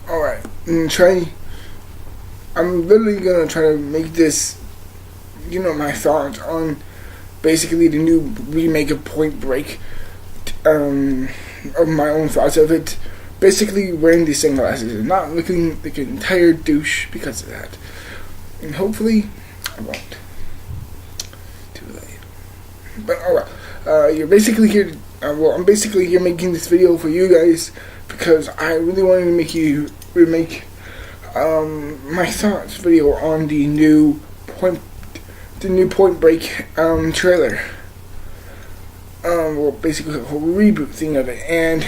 Alright, I'm literally gonna try to make this, my thoughts on basically the new remake of Point Break, of my own thoughts of it. Basically, wearing these sunglasses and not looking like an entire douche because of that. And hopefully, I won't. Too late. But alright, you're basically here. I'm basically here making this video for you guys because I really wanted to make my thoughts video on the new Point Break trailer. Basically a whole reboot thing of it, and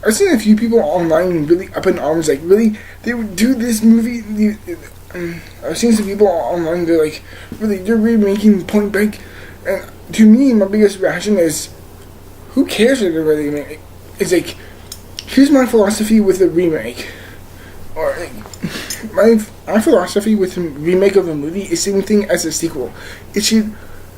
I've seen a few people online really up in arms, like really they would do this movie. I've seen some people online, they're like, really, they're remaking Point Break, and to me, my biggest reaction is, who cares if they're really making? It's like, here's my philosophy with a remake, or like, my philosophy with a remake of a movie is same thing as a sequel. It should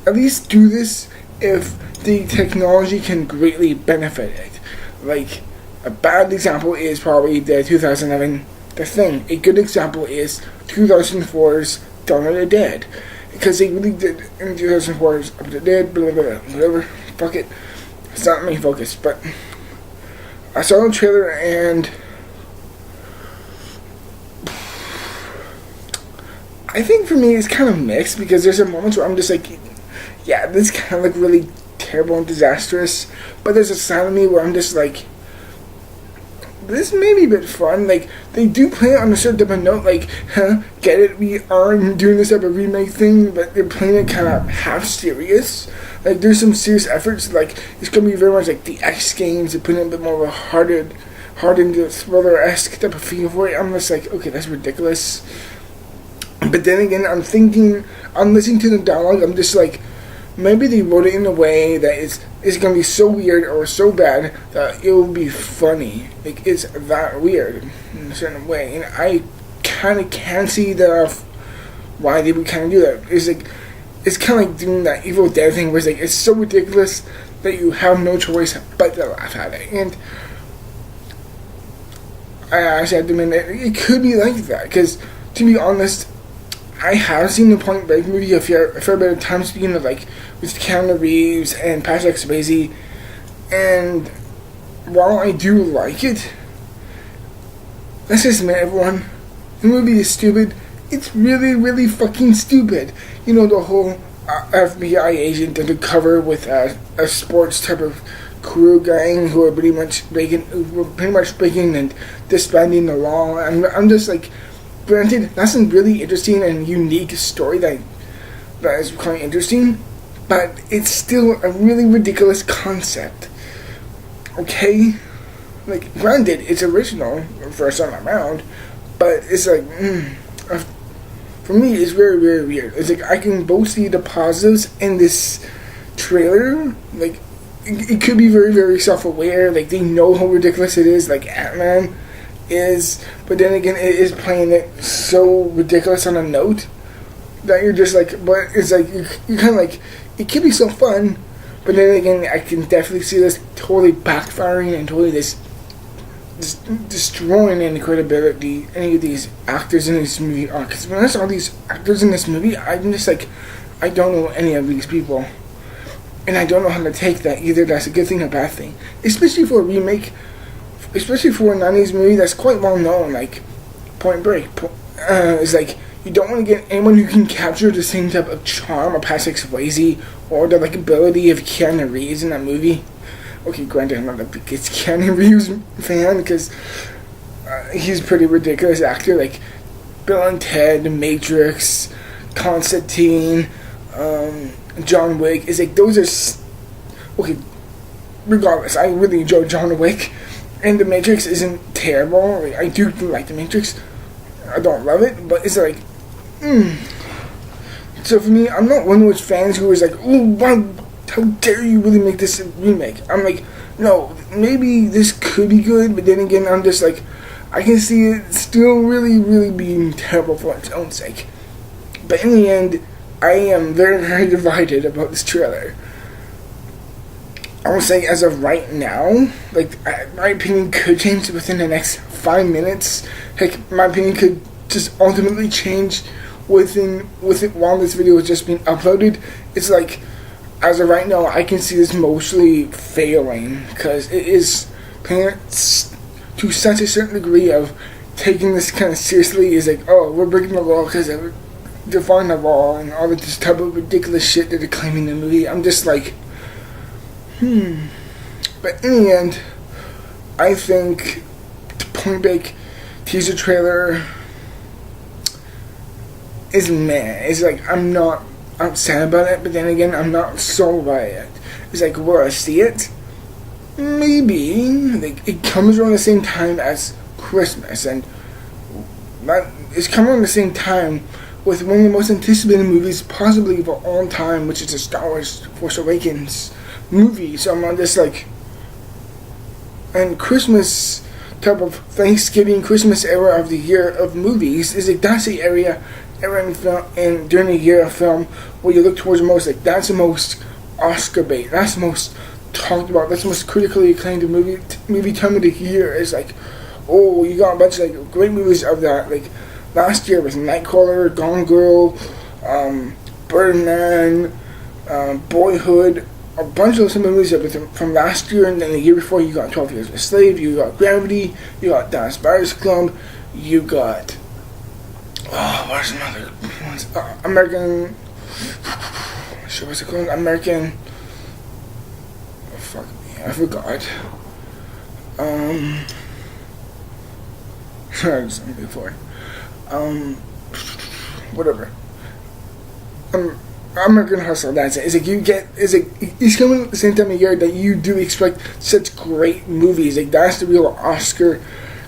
at least do this if the technology can greatly benefit it. Like, a bad example is probably the 2011 The Thing. A good example is 2004's Dawn of the Dead, because they really did in 2004's Up the Dead, blah, blah, blah, whatever. Fuck it. It's not main focus, but I saw the trailer and I think for me it's kind of mixed, because there's a moments where I'm just like, yeah, this kind of look really terrible and disastrous, but there's a side of me where I'm just like, this may be a bit fun. Like, they do play it on a certain type of note, like, get it, we are doing this type of remake thing, but they're playing it kind of half serious. Like, there's some serious efforts, like, it's going to be very much like the X Games, they're putting a bit more of a hardened thriller-esque type of feel for it. I'm just like, okay, that's ridiculous. But then again, I'm listening to the dialogue, I'm just like, maybe they wrote it in a way that it's going to be so weird or so bad that it will be funny. Like, it's that weird in a certain way. And I kind of can see why they would kind of do that. It's like, it's kind of like doing that Evil Dead thing where it's like, it's so ridiculous that you have no choice but to laugh at it. And I actually have to admit that it could be like that, because to be honest, I have seen the Point Break movie a fair bit of times, speaking of like with Keanu Reeves and Patrick Swayze, and while I do like it, let's just admit, everyone, the movie is stupid. It's really, really fucking stupid. You know, the whole FBI agent undercover with a sports type of crew gang who are pretty much breaking and disbanding the law. I'm just like, granted, that's a really interesting and unique story that is quite interesting, but it's still a really ridiculous concept. Okay? Like, granted, it's original for a time around, but it's like, for me, it's very, very weird. It's like, I can both see the positives in this trailer. Like, it could be very, very self-aware. Like, they know how ridiculous it is, like Ant-Man is, but then again, it is playing it so ridiculous on a note that you're just like, but it's like, you're kind of like, it could be so fun, but then again, I can definitely see this totally backfiring and totally just destroying any credibility any of these actors in this movie are. Because when I saw these actors in this movie, I'm just like, I don't know any of these people, and I don't know how to take that either. That's a good thing or a bad thing, especially for a remake, especially for a 90s movie that's quite well known, like Point Break. It's like, you don't want to get anyone who can capture the same type of charm of Patrick Swayze or the likability of Keanu Reeves in that movie. Okay, granted, I'm not the biggest Keanu Reeves fan, because he's a pretty ridiculous actor, like Bill and Ted, The Matrix, Constantine, John Wick. It's like, those are okay. Regardless, I really enjoy John Wick, and The Matrix isn't terrible. Like, I do like The Matrix. I don't love it, but it's like, So for me, I'm not one of those fans who is like, oh, wow, how dare you really make this a remake? I'm like, no, maybe this could be good, but then again, I'm just like, I can see it still really, really being terrible for its own sake. But in the end, I am very, very divided about this trailer. I would say as of right now, like, my opinion could change within the next 5 minutes. Heck, my opinion could just ultimately change with it while this video is just being uploaded. It's like, as of right now, I can see this mostly failing, because it is parents to such a certain degree of taking this kind of seriously. Is like, oh, we're breaking the law because they're defying the law and all of this type of ridiculous shit that they're claiming in the movie. I'm just like, But in the end, I think the Point Break teaser trailer is meh. It's like, I'm not upset about it, but then again, I'm not sold by it. It's like, will I see it? Maybe. Like, it comes around the same time as Christmas, and it's coming around the same time with one of the most anticipated movies possibly of all time, which is the Star Wars Force Awakens movie. So I'm just like, and Christmas type of Thanksgiving, Christmas era of the year of movies is like, that's the era in film, and during the year of film where you look towards the most, like, that's the most Oscar bait, that's the most talked about, that's the most critically acclaimed movie time of the year. Is like, oh, you got a bunch of like great movies of that. Like last year was Nightcrawler, Gone Girl, Birdman, Boyhood, a bunch of some movies from last year, and then the year before you got 12 Years a Slave, you got Gravity, you got Dallas Buyers Club, you got what's another ones? American. Shit, what's it called? American. Oh, fuck me, I forgot. Sorry, something before. Whatever. American Hustle. That's it. It's coming at the same time of year that you do expect such great movies. Like, that's the real Oscar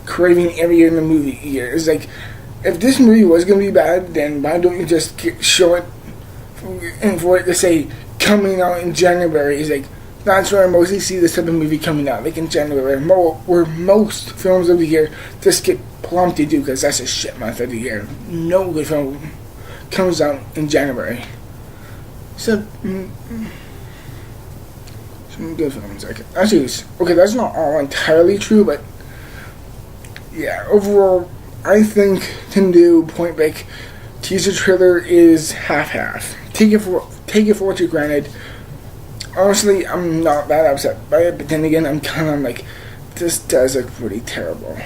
craving every year in the movie year. It's like, if this movie was going to be bad, then why don't you just show it, and for it to say coming out in January? Is like, that's where I mostly see this type of movie coming out, like in January, where most films of the year just get plumped to do, because that's a shit month of the year. No good film comes out in January. So, some good films. Actually, okay, that's not all entirely true, but yeah, overall, I think to do Point Break teaser trailer is half-half. Take it for what you granted. Honestly, I'm not that upset by it, but then again, I'm kind of like, this does look pretty terrible.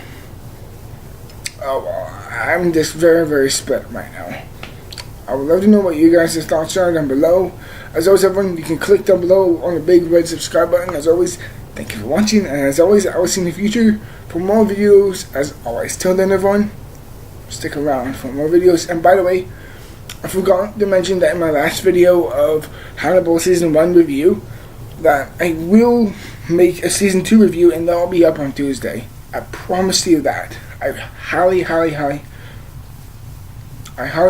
Oh well, I'm just very, very split right now. I would love to know what you guys' thoughts are down below. As always, everyone, you can click down below on the big red subscribe button. As always, thank you for watching, and as always, I will see you in the future for more videos. As always, till then, everyone, stick around for more videos. And by the way, I forgot to mention that in my last video of Hannibal Season 1 review, that I will make a Season 2 review, and that'll be up on Tuesday. I promise you that. I highly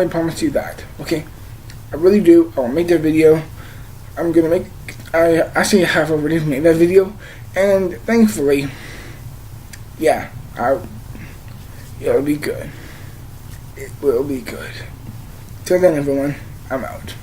promise you that. Okay? I really do. I'll make that video. I actually have already made that video, and thankfully, yeah, it'll be good. It will be good. Till then, everyone, I'm out.